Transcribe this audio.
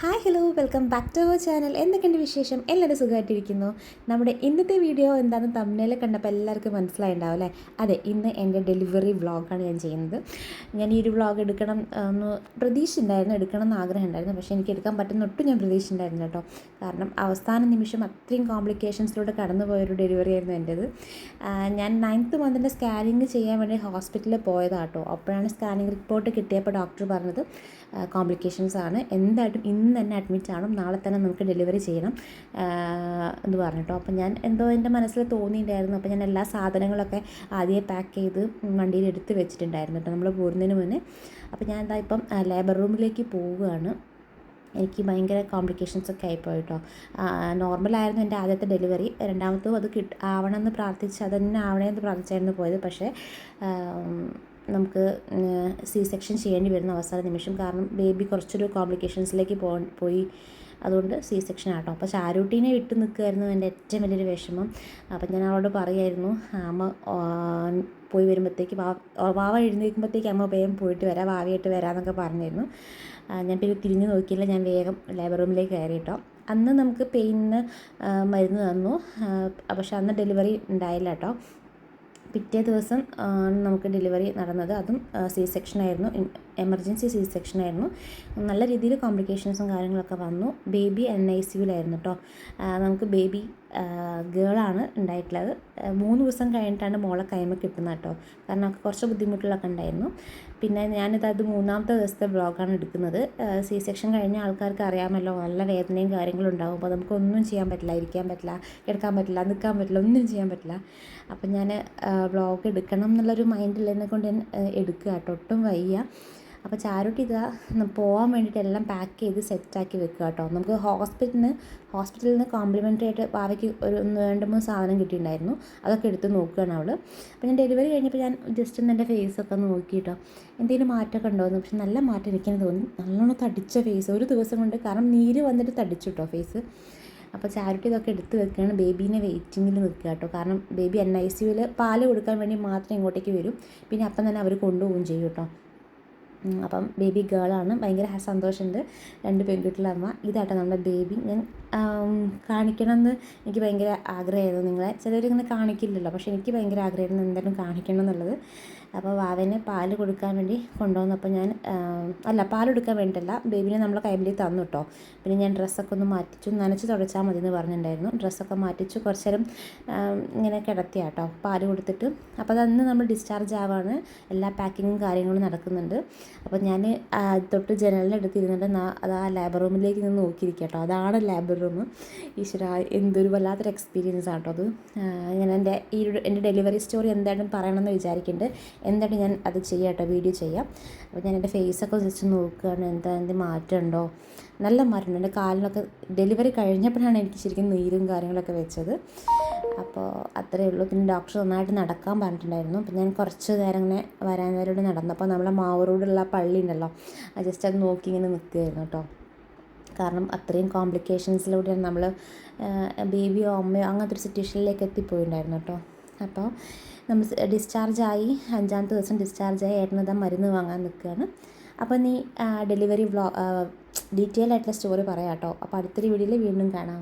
Hi hello welcome back to our channel. എന്തൊക്കെയുണ്ട് വിശേഷം? എല്ലാവരും സുഖമായിട്ടിരിക്കുന്നു. നമ്മുടെ ഇന്നത്തെ വീഡിയോ എന്താണെന്ന് തമ്മിൽ കണ്ടപ്പോൾ എല്ലാവർക്കും മനസ്സിലായിട്ടുണ്ടാവും അല്ലേ? അതെ, ഇന്ന് എൻ്റെ ഡെലിവറി വ്ളോഗാണ് ഞാൻ ചെയ്യുന്നത്. ഞാൻ ഈ ഒരു വ്ളോഗ് എടുക്കണം എന്ന് പ്രതീക്ഷയുണ്ടായിരുന്നു, എടുക്കണം എന്ന് ആഗ്രഹം ഉണ്ടായിരുന്നു. പക്ഷേ എനിക്ക് എടുക്കാൻ പറ്റുന്ന ഒട്ടും ഞാൻ പ്രതീക്ഷയുണ്ടായിരുന്നു കേട്ടോ. കാരണം അവസാന നിമിഷം അത്രയും കോംപ്ലിക്കേഷൻസിലൂടെ കടന്നു പോയൊരു ഡെലിവറി ആയിരുന്നു എൻ്റേത്. ഞാൻ 9th മന്തിൻ്റെ സ്കാനിങ് ചെയ്യാൻ വേണ്ടി ഹോസ്പിറ്റലിൽ പോയതാണ് കേട്ടോ. അപ്പോഴാണ് സ്കാനിങ് റിപ്പോർട്ട് കിട്ടിയപ്പോൾ ഡോക്ടർ പറഞ്ഞത് കോംപ്ലിക്കേഷൻസ് ആണ്, എന്തായിട്ടും ഇന്ന് തന്നെ അഡ്മിറ്റ് ആവണം, നാളെ തന്നെ നമുക്ക് ഡെലിവറി ചെയ്യണം എന്ന് പറഞ്ഞിട്ടോ. അപ്പം ഞാൻ എന്തോ എൻ്റെ മനസ്സിൽ തോന്നിയിട്ടുണ്ടായിരുന്നു. അപ്പോൾ ഞാൻ എല്ലാ സാധനങ്ങളൊക്കെ ആദ്യമേ പാക്ക് ചെയ്ത് വണ്ടിയിൽ എടുത്ത് വെച്ചിട്ടുണ്ടായിരുന്നു കേട്ടോ, നമ്മൾ പോരുന്നതിന് മുന്നേ. അപ്പോൾ ഞാൻ എന്താ ഇപ്പം ലേബർ റൂമിലേക്ക് പോവുകയാണ്. എനിക്ക് ഭയങ്കര കോംപ്ലിക്കേഷൻസൊക്കെ ആയിപ്പോയി കേട്ടോ. നോർമലായിരുന്നു എൻ്റെ ആദ്യത്തെ ഡെലിവറി. രണ്ടാമത്തും അത് ആവണമെന്ന് പ്രാർത്ഥിച്ച് അതന്നെ ആവണമെന്ന് പ്രാർത്ഥിച്ചായിരുന്നു പോയത്. പക്ഷേ നമുക്ക് സി സെക്ഷൻ ചെയ്യേണ്ടി വരുന്ന അവസാന നിമിഷം. കാരണം ബേബി കുറച്ചൊരു കോംപ്ലിക്കേഷൻസിലേക്ക് പോയി. അതുകൊണ്ട് സി സെക്ഷൻ ആട്ടോ. അപ്പോൾ ചാരൂട്ടീനെ വിട്ട് നിൽക്കുമായിരുന്നു എൻ്റെ ഏറ്റവും വലിയൊരു വിഷമം. അപ്പം ഞാൻ അവളോട് പറയായിരുന്നു, അമ്മ പോയി വരുമ്പോഴത്തേക്ക് വാവ എഴുന്നേൽക്കുമ്പോഴത്തേക്ക് അമ്മ വേഗം പോയിട്ട് വരാം, വാവയായിട്ട് വരാമെന്നൊക്കെ പറഞ്ഞിരുന്നു. ഞാൻ പിന്നെ തിരിഞ്ഞു നോക്കിയില്ല, ഞാൻ വേഗം ലേബർ റൂമിലേക്ക് കയറി കേട്ടോ. അന്ന് നമുക്ക് പെയിനിന് മരുന്ന് തന്നു. പക്ഷെ അന്ന് ഡെലിവറി ഉണ്ടായില്ല കേട്ടോ. പിറ്റേ ദിവസം നമുക്ക് ഡെലിവറി നടന്നത്. അതും സി സെക്ഷനായിരുന്നു, എമർജൻസി സി സെക്ഷനായിരുന്നു. നല്ല രീതിയിൽ കോംപ്ലിക്കേഷൻസും കാര്യങ്ങളൊക്കെ വന്നു. ബേബി NICUവിലായിരുന്നു കേട്ടോ. നമുക്ക് ബേബി ഗേളാണ് ഉണ്ടായിട്ടുള്ളത്. 3 ദിവസം കഴിഞ്ഞിട്ടാണ് മോളെ കൈമ കിട്ടുന്നത് കേട്ടോ. കാരണം കുറച്ച് ബുദ്ധിമുട്ടുകളൊക്കെ ഉണ്ടായിരുന്നു. പിന്നെ ഞാനിതത് 3ാമത്തെ ദിവസത്തെ വ്ളോഗാണ് എടുക്കുന്നത്. സി സെക്ഷൻ കഴിഞ്ഞ ആൾക്കാർക്ക് അറിയാമല്ലോ, നല്ല വേദനയും കാര്യങ്ങളും ഉണ്ടാകും. അപ്പോൾ നമുക്കൊന്നും ചെയ്യാൻ പറ്റില്ല, ഇരിക്കാൻ പറ്റില്ല, കിടക്കാൻ പറ്റില്ല, നിൽക്കാൻ പറ്റില്ല, ഒന്നും ചെയ്യാൻ പറ്റില്ല. അപ്പം ഞാൻ വ്ളോഗ് എടുക്കണം എന്നുള്ളൊരു മൈൻഡിൽ കൊണ്ട് ഞാൻ എടുക്കുക കേട്ടോ, ഒട്ടും വയ്യ. അപ്പോൾ ചാരുട്ടി ഇതാ പോകാൻ വേണ്ടിയിട്ട് എല്ലാം പാക്ക് ചെയ്ത് സെറ്റാക്കി വെക്കുക കേട്ടോ. നമുക്ക് ഹോസ്പിറ്റലിൽ നിന്ന് കോംപ്ലിമെൻ്ററി ആയിട്ട് ഭാവിക്ക് ഒരു 2-3 സാധനം കിട്ടിയിട്ടുണ്ടായിരുന്നു. അതൊക്കെ എടുത്ത് നോക്കുകയാണ് അവൾ. അപ്പോൾ ഞാൻ ഡെലിവറി കഴിഞ്ഞപ്പോൾ ഞാൻ ജസ്റ്റ് ഒന്ന് എൻ്റെ ഫേസൊക്കെ നോക്കി കേട്ടോ, എന്തെങ്കിലും മാറ്റമൊക്കെ ഉണ്ടോയെന്ന്. പക്ഷെ നല്ല മാറ്റം എനിക്കെന്നെ തോന്നി. നല്ലോണം തടിച്ച ഫേസ് ഒരു ദിവസം കൊണ്ട്, കാരണം നീര് വന്നിട്ട് തടിച്ചു കേട്ടോ ഫേസ്. അപ്പോൾ ചാരിറ്റി ഇതൊക്കെ എടുത്ത് വെക്കുകയാണ്. ബേബീനെ വെയിറ്റിങ്ങിൽ നിൽക്കുക കേട്ടോ. കാരണം ബേബി NICUവിൽ പാല് കൊടുക്കാൻ വേണ്ടി മാത്രം ഇങ്ങോട്ടേക്ക് വരും. പിന്നെ അപ്പം തന്നെ അവർ കൊണ്ടുപോവുകയും ചെയ്യും കേട്ടോ. അപ്പം ബേബി ഗേളാണ്. ഭയങ്കര സന്തോഷമുണ്ട്. 2 പെൺകുട്ടികളുടെ അമ്മ. ഇതാട്ടോ നമ്മുടെ ബേബി. ഞാൻ കാണിക്കണമെന്ന് എനിക്ക് ഭയങ്കര ആഗ്രഹമായിരുന്നു. നിങ്ങളെ ചിലരിങ്ങനെ കാണിക്കില്ലല്ലോ, പക്ഷേ എനിക്ക് ഭയങ്കര ആഗ്രഹമായിരുന്നു എന്തായാലും കാണിക്കണം എന്നുള്ളത്. അപ്പോൾ വാവനെ പാല് കൊടുക്കാൻ വേണ്ടി കൊണ്ടുവന്നപ്പോൾ ഞാൻ പാൽ കൊടുക്കാൻ വേണ്ടിയിട്ടല്ല, ബേബിനെ നമ്മളെ കൈമിലേക്ക് തന്നു കേട്ടോ. പിന്നെ ഞാൻ ഡ്രസ്സൊക്കെ ഒന്ന് മാറ്റിച്ചു, നനച്ച് തുടച്ചാൽ മതി എന്ന് പറഞ്ഞിട്ടുണ്ടായിരുന്നു. ഡ്രസ്സൊക്കെ മാറ്റിച്ചു കുറച്ച് നേരം ഇങ്ങനെ കിടത്തിയ കേട്ടോ, പാല് കൊടുത്തിട്ട്. അപ്പോൾ അതന്ന് നമ്മൾ ഡിസ്ചാർജ് ആവാണ്, എല്ലാ പാക്കിങ്ങും കാര്യങ്ങളും നടക്കുന്നുണ്ട്. അപ്പോൾ ഞാൻ തൊട്ട് ജനലിനടുത്തിരുന്നിട്ട് അത് ആ ലേബർ റൂമിലേക്ക് നിന്ന് നോക്കിയിരിക്കുക കേട്ടോ. അതാണ് ലേബർ റൂം. ഈശ്വര, എന്തൊരു വല്ലാത്തൊരു എക്സ്പീരിയൻസ് ആട്ടോ അത്. ഞാൻ എൻ്റെ ഡെലിവറി സ്റ്റോറി എന്തായാലും പറയണമെന്ന് വിചാരിക്കുന്നുണ്ട്. എന്തായാലും ഞാൻ അത് ചെയ്യാം കേട്ടോ, വീഡിയോ ചെയ്യാം. അപ്പോൾ ഞാൻ എൻ്റെ ഫേസൊക്കെ ജസ്റ്റ് നോക്കുകയാണ്, എന്ത് മാറ്റമുണ്ടോ. നല്ല മാറ്റമുണ്ട്. എൻ്റെ കാലിനൊക്കെ ഡെലിവറി കഴിഞ്ഞപ്പോഴാണ് എനിക്ക് ശരിക്കും നീരും കാര്യങ്ങളൊക്കെ വെച്ചത്. അപ്പോൾ അത്രയേ ഉള്ളൂ. പിന്നെ ഡോക്ടർ നന്നായിട്ട് നടക്കാൻ പറഞ്ഞിട്ടുണ്ടായിരുന്നു. അപ്പോൾ ഞാൻ കുറച്ച് നേരം ഇങ്ങനെ വരാനവരോട് നടന്നു. അപ്പോൾ നമ്മളെ മാവൂരോടുള്ള പള്ളി ഉണ്ടല്ലോ, ജസ്റ്റ് അത് നോക്കി ഇങ്ങനെ നിൽക്കുകയായിരുന്നു കേട്ടോ. കാരണം അത്രയും കോംപ്ലിക്കേഷൻസിലൂടെയാണ് നമ്മൾ ബേബിയോ അമ്മയോ അങ്ങനത്തെ ഒരു സിറ്റുവേഷനിലേക്ക് എത്തിപ്പോയിട്ടുണ്ടായിരുന്നു കേട്ടോ. അപ്പോൾ നമ്മൾ ഡിസ്ചാർജായി 5ാമത്തെ ദിവസം ഡിസ്ചാർജായി. ഏട്ടനതാ മരുന്ന് വാങ്ങാൻ നിൽക്കുകയാണ്. അപ്പോൾ നീ ഡെലിവറി ഡീറ്റെയിൽ ആയിട്ടുള്ള സ്റ്റോറി പറയാം കേട്ടോ. അപ്പോൾ അടുത്തൊരു വീഡിയോയിൽ വീണ്ടും കാണാം.